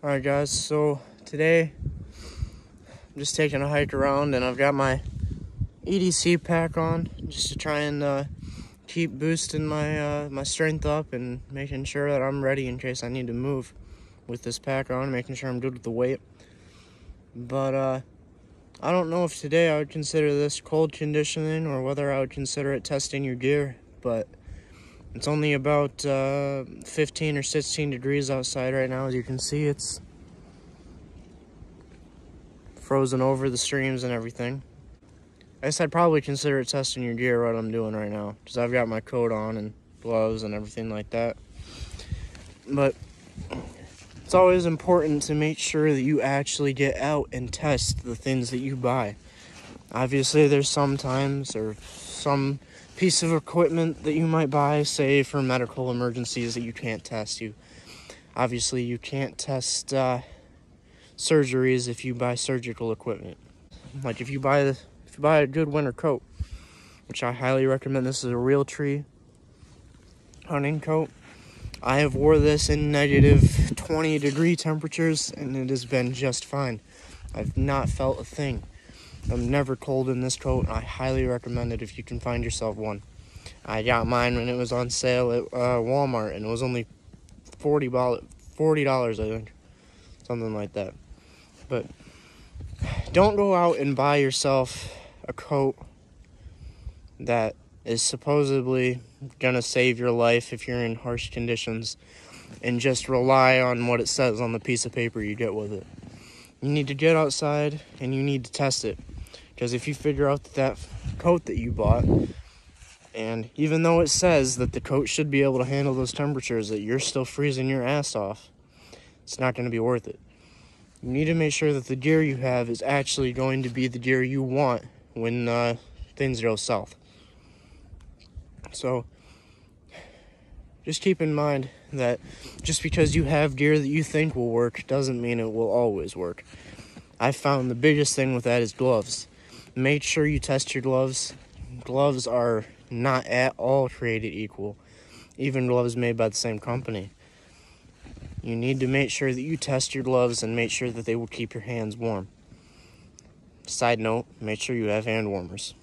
Alright guys, so today I'm just taking a hike around and I've got my EDC pack on just to try and keep boosting my strength up and making sure that I'm ready in case I need to move with this pack on, making sure I'm good with the weight. But I don't know if today I would consider this cold conditioning or whether I would consider it testing your gear, but it's only about 15 or 16 degrees outside right now. As you can see, it's frozen over the streams and everything. I guess I'd probably consider it testing your gear, what I'm doing right now, because I've got my coat on and gloves and everything like that. But it's always important to make sure that you actually get out and test the things that you buy. Obviously, there's some times or some piece of equipment that you might buy, say for medical emergencies, that you can't test. Obviously you can't test surgeries if you buy surgical equipment. Like if you buy a good winter coat, which I highly recommend. This is a Realtree hunting coat. I have wore this in negative 20 degree temperatures and it has been just fine. I've not felt a thing. I'm never cold in this coat, and I highly recommend it if you can find yourself one. I got mine when it was on sale at Walmart, and it was only $40, I think. Something like that. But don't go out and buy yourself a coat that is supposedly going to save your life if you're in harsh conditions and just rely on what it says on the piece of paper you get with it. You need to get outside and you need to test it. Because if you figure out that coat that you bought, and even though it says that the coat should be able to handle those temperatures, that you're still freezing your ass off, it's not going to be worth it. You need to make sure that the gear you have is actually going to be the gear you want when things go south. So just keep in mind that just because you have gear that you think will work doesn't mean it will always work. I found the biggest thing with that is gloves. Make sure you test your gloves. Gloves are not at all created equal, even gloves made by the same company. You need to make sure that you test your gloves and make sure that they will keep your hands warm. Side note, make sure you have hand warmers.